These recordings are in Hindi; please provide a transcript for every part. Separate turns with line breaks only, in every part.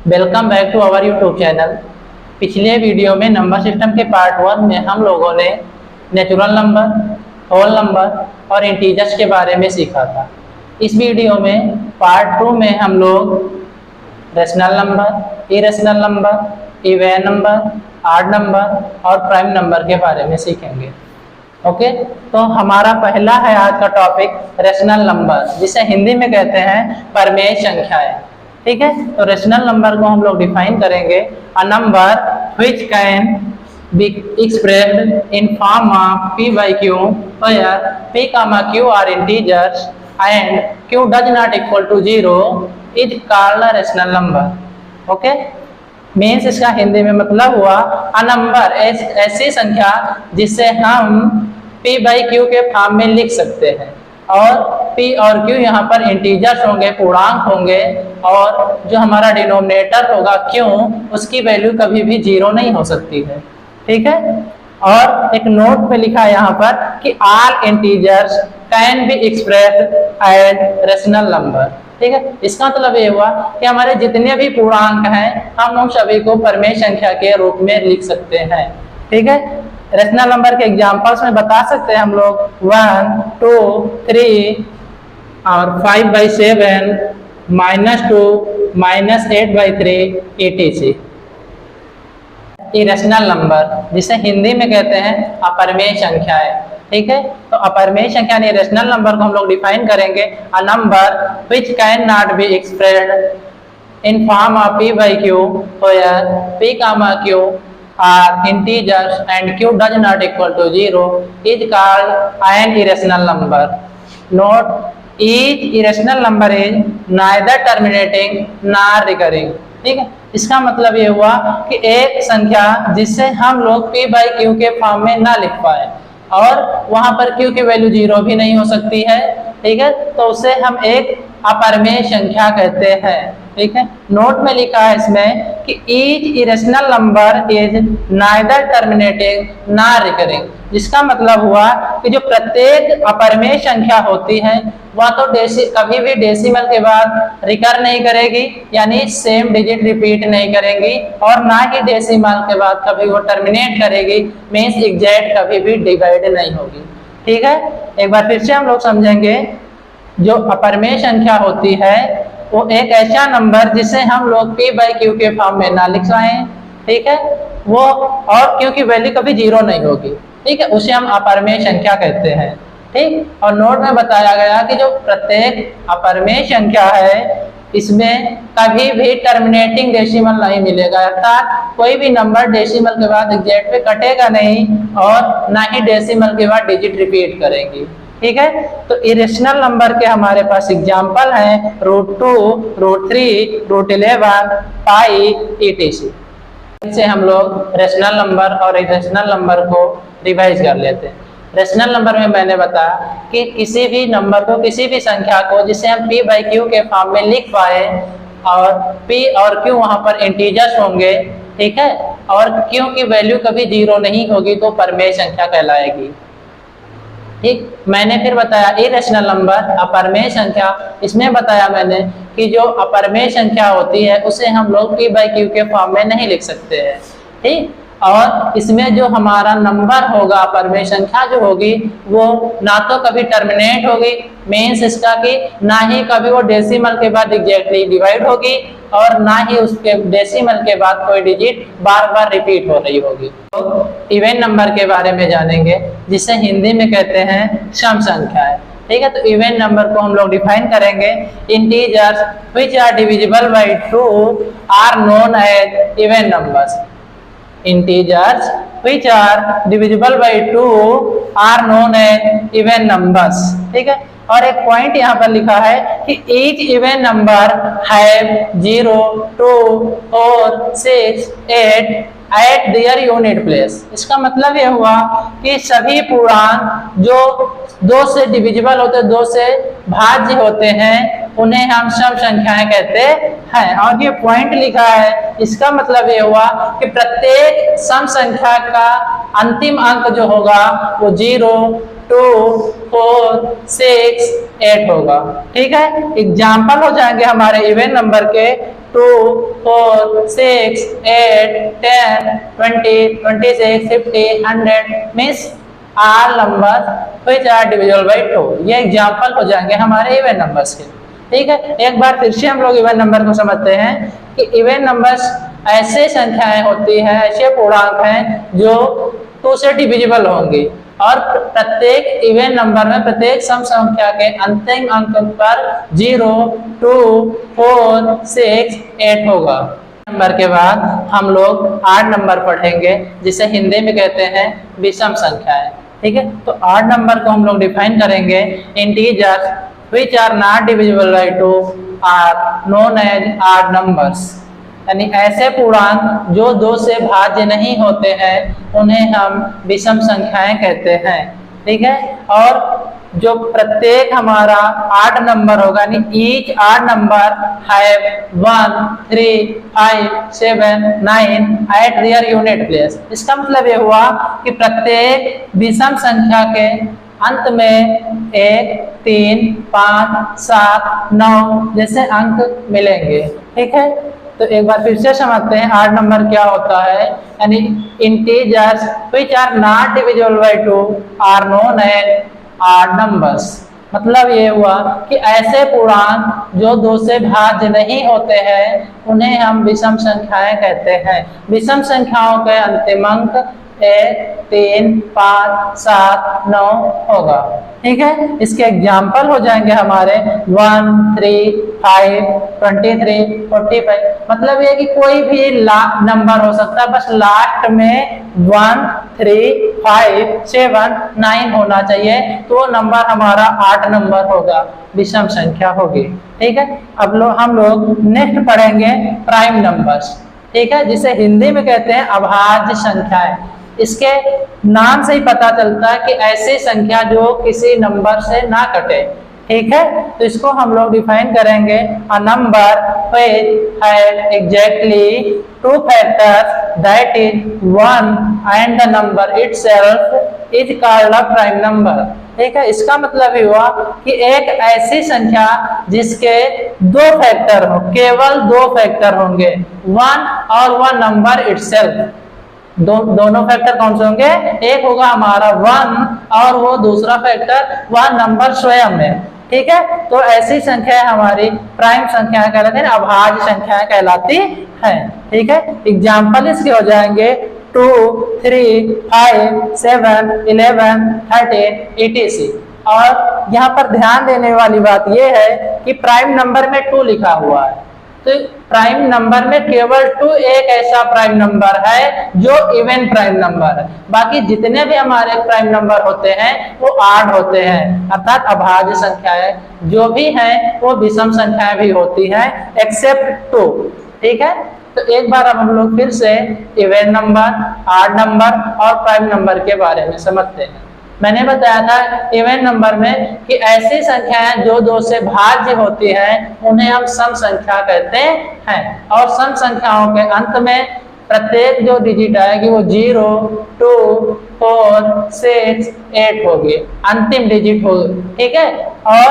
Welcome back to our YouTube channel. पिछले वीडियो में नंबर सिस्टम के पार्ट 1 में हम लोगों ने नेचुरल नंबर, होल नंबर और इंटीजर्स के बारे में सीखा था। इस वीडियो में पार्ट 2 में हम लोग rational number, irrational number, even number, odd number और प्राइम नंबर के बारे में सीखेंगे। ओके, तो हमारा पहला है आज का टॉपिक रेशनल नंबर, जिसे हिंदी में कहते हैं परमेय संख्याएं। ठीक है, तो रेशनल नंबर को हम लोग डिफाइन करेंगे, a number which can be expressed in form of p by q where p, q are integers and q does not equal to 0 is called a rational number। Okay, means इसका हिंदी में मतलब हुआ अ नंबर ऐसी संख्या जिसे हम p by q के फॉर्म में लिख सकते हैं और p और q यहाँ पर इंटीजर्स होंगे, पूर्णांक होंगे, और जो हमारा डिनोमिनेटर होगा q, उसकी वैल्यू कभी भी 0 नहीं हो सकती है। ठीक है, और एक नोट पे लिखा है यहाँ पर कि all integers can be expressed as rational number. ठीक है, इसका मतलब ये हुआ कि हमारे जितने भी पूर्णांक हैं हम उन सभी को परमेय संख्या के रूप में लिख सकते हैं। ठीक है, रेशनल नंबर के एग्जांपल्स में बता सकते हैं हम लोग 1, 2, 3 और 5/7, -2, -8/3 etc। इरेशनल नंबर, जिसे हिंदी में कहते हैं अपरमेय संख्याएं। ठीक है, तो अपरमेय संख्या यानी रेशनल नंबर को हम लोग डिफाइन करेंगे, a number which can not be expressed in form of p by q where p, q are integers and q does not equal to 0 is called an irrational number। Note, each irrational number is neither terminating nor recurring। ठीक है, इसका मतलब ये हुआ कि एक संख्या जिससे हम लोग p by q के फॉर्म में ना लिख पाए और वहां पर q की वैल्यू 0 भी नहीं हो सकती है। ठीक है, तो उसे हम एक अपरमेय संख्या कहते हैं। ठीक है, नोट में लिखा है इसमें कि each irrational number is neither terminating nor recurring, जिसका मतलब हुआ कि जो प्रत्येक अपरमेय संख्या होती है वह तो कभी भी डेसिमल के बाद रिकर नहीं करेगी, यानी सेम डिजिट रिपीट नहीं करेंगी, और ना ही डेसिमल के बाद कभी वो टर्मिनेट करेगी, मीन्स एग्जैक्ट कभी भी डिवाइड नहीं होगी। ठीक है, एक बार फिर से हम लोग समझेंगे, जो अपरमेय संख्या होती है वो एक ऐसा नंबर जिसे हम लोग p by q के फॉर्म में ना लिख रहे हैं। ठीक है, वो और q की वैल्यू कभी 0 नहीं होगी। ठीक है, उसे हम अपरमेय संख्या कहते हैं। ठीक, और नोट में बताया गया कि जो प्रत्येक अपरमेय संख्या है इसमें कभी भी टर्मिनेटिंग डेसिमल नहीं मिलेगा, अर्थात कोई भी नंबर डेसिमल के बाद एग्जैक्ट पे कटेगा नहीं और ना ही डेसिमल के बाद डिजिट रिपीट करेंगी। ठीक है, तो इरेशनल नंबर के हमारे पास एग्जांपल हैं √2, √3, √11, पाई etc। इसे हम लोग रेशनल नंबर और इरेशनल नंबर को रिवाइज कर लेते हैं। रेशनल नंबर में मैंने बताया कि किसी भी नंबर को, किसी भी संख्या को जिसे हम p by q के फॉर्म में लिख पाए और p और q वहां पर इंटीजर्स होंगे, ठीक है, और q की वैल्यू कभी 0 नहीं होगी तो परमेय संख्या कहलाएगी। ठीक, मैंने फिर बताया इरेशनल नंबर अपरमेय संख्या, इसमें बताया मैंने कि जो अपरमेय संख्या होती है उसे हम लोग p by q के फॉर्म में नहीं लिख सकते हैं। ठीक, और इसमें जो हमारा नंबर होगा, अपरमेय संख्या जो होगी वो ना तो कभी टर्मिनेट होगी, मीन्स इसका कि ना ही कभी वो डेसिमल के बाद एग्जैक्टली डिवाइड होगी और ना ही उसके डेसिमल के बाद कोई डिजिट बार बार रिपीट हो रही होगी। तो इवन नंबर के बारे में जानेंगे, जिसे हिंदी में कहते हैं सम संख्याएं। ठीक है, तो इवन नंबर को हम लोग डिफाइन करेंगे, integers which are divisible by 2 are known as even numbers. Integers which are divisible by 2 are known as even numbers. ठीक है, और एक पॉइंट यहाँ पर लिखा है कि each even number have 0, 2, 4, 6, 8 eight there unit place. इसका मतलब यह हुआ कि सभी पूर्णांक जो 2 से डिविजिबल होते, 2 से भाज्य होते हैं, उन्हें हम सम संख्याएं कहते हैं। और ये पॉइंट लिखा है, इसका मतलब ये हुआ कि प्रत्येक सम संख्या का अंतिम अंक जो होगा वो 0, 2, 4, 6, 8 होगा। ठीक है, एग्जाम्पल हो जाएंगे हमारे इवन नंबर के 2, 4, 6, 8, 10, 20, 26, 50, 100 means are number which are divisible by 2। ये एग्जाम्पल हो जाएंगे हमारे इवन नंबर्स के। ठीक है, एक बार फिर से हम लोग इवन नंबर को समझते हैं कि इवन नंबर्स ऐसे संख्याएं होती है, ऐसे पूर्णांक हैं जो 2 से डिविजिबल होंगी और प्रत्येक इवन नंबर में प्रत्येक सम संख्या के अंतिम अंक पर 0, 2, 4, 6, 8 होगा। नंबर के बाद हम लोग 8 नंबर पढ़ेंगे जिसे हिंदी में कहते हैं विषम संख्याएं। ठीक है, तो 8 नंबर को हम लोग डिफाइन करेंगे। Integers which are not divisible by 2 are known as odd numbers। यानी ऐसे पूर्णांक जो 2 से भाज्य नहीं होते हैं उन्हें हम विषम संख्याएं कहते हैं। ठीक है, और जो प्रत्येक हमारा 8 नंबर होगा, यानी each 8 number have 1, 3, 5, 7, 9 eight there unit place. इसका मतलब ये हुआ कि प्रत्येक विषम संख्या के अंत में 1, 3, 5, 7, 9 जैसे अंक मिलेंगे। ठीक है, तो एक बार फिर से समझते हैं 8 नंबर क्या होता है। यानी integers which are not divisible by 2 are known as odd numbers. मतलब ये हुआ कि ऐसे पूर्णांक जो 2 से भाज्य नहीं होते हैं उन्हें हम विषम संख्याएं कहते हैं। विषम संख्याओं के अंतिम अंक 1, 3, 5, 7, 9 होगा। ठीक है, इसके एग्जाम्पल हो जाएंगे हमारे 1, 3, 5, 23, 45। मतलब ये कि कोई भी नंबर हो सकता है, बस लास्ट में 1, 3, 5, 7, 9 होना चाहिए, तो वो नंबर हमारा 8 नंबर होगा, विषम संख्या होगी। ठीक है, अब हम लोग नेक्स्ट पढ़ेंगे प्राइम नंबर्स। ठीक है, जिसे हिंदी में कहते हैं अभाज्य संख्याएं। इसके नाम से ही पता चलता है कि ऐसी संख्या जो किसी नंबर से ना कटे। ठीक है, तो इसको हम लोग डिफाइन करेंगे। A number which have exactly 2 factors that is 1 and the number itself is called a prime number. ठीक है, इसका मतलब ये हुआ कि एक ऐसी संख्या जिसके 2 फैक्टर हो, केवल 2 फैक्टर होंगे, 1 और वह नंबर इटसेल्फ। दोनों फैक्टर कौन से होंगे? एक होगा हमारा 1 और वो दूसरा फैक्टर वह नंबर स्वयं है। ठीक है, तो ऐसी संख्या हमारी प्राइम संख्या कहलाती है, अभाज्य संख्या कहलाती है। ठीक है, एग्जाम्पल इसके हो जाएंगे 2, 3, 5, 7, 11, 13 etc। और यहाँ पर ध्यान देने वाली बात यह है कि प्राइम नंबर में 2 लिखा हुआ है, तो प्राइम नंबर में केवल 2 एक ऐसा प्राइम नंबर है जो इवन प्राइम नंबर है। बाकी जितने भी हमारे प्राइम नंबर होते हैं वो ऑड होते हैं, अर्थात अभाज्य संख्याएं जो भी हैं वो विषम संख्याएं भी होती हैं एक्सेप्ट 2। ठीक है, तो एक बार अब हम लोग फिर से इवन नंबर, ऑड नंबर और प्राइम नंबर के बारे में समझते हैं। मैंने बताया था इवन नंबर में कि ऐसी संख्याएं जो 2 से भाज्य होती हैं उन्हें हम सम संख्या कहते हैं, और सम संख्याओं के अंत में प्रत्येक जो डिजिट आएगी वो 0, 2, 4, 6, 8 होगी, अंतिम डिजिट होगी। ठीक है, और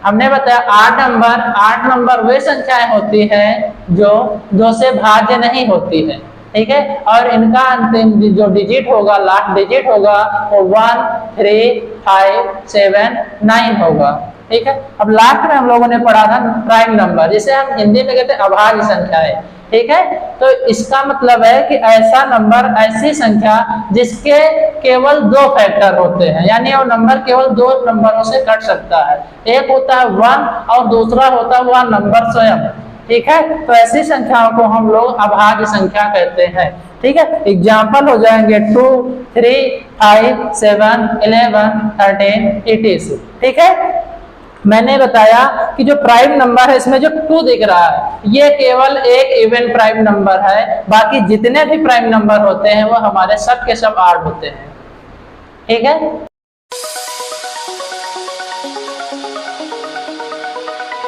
हमने बताया 8 नंबर वे संख्याएं होती हैं जो 2 से भाज्य नहीं होती है। ठीक है, और इनका अंतिम जो डिजिट होगा, लास्ट डिजिट होगा वो 1, 3, 5, 7, 9 होगा। ठीक है, अब लास्ट में हम लोगों ने पढ़ा था प्राइम नंबर, जिसे हम हिंदी में कहते हैं अभाज्य संख्याएं। ठीक है, तो इसका मतलब है कि ऐसा नंबर, ऐसी संख्या जिसके केवल 2 फैक्टर होते हैं, यानी वो नंबर केवल 2 नंबरों से कट सकता है। एक होता है 1 और दूसरा होता है वह नंबर स्वयं। ठीक है, तो ऐसी संख्याओं को हम लोग अभाज्य संख्या कहते हैं। ठीक है, एग्जाम्पल हो जाएंगे 2, 3, 5, 7, 11, 13 etc। ठीक है, मैंने बताया कि जो प्राइम नंबर है इसमें जो 2 दिख रहा है ये केवल एक इवन प्राइम नंबर है, बाकी जितने भी प्राइम नंबर होते हैं वो हमारे सब के सब ऑड होते हैं। ठीक है।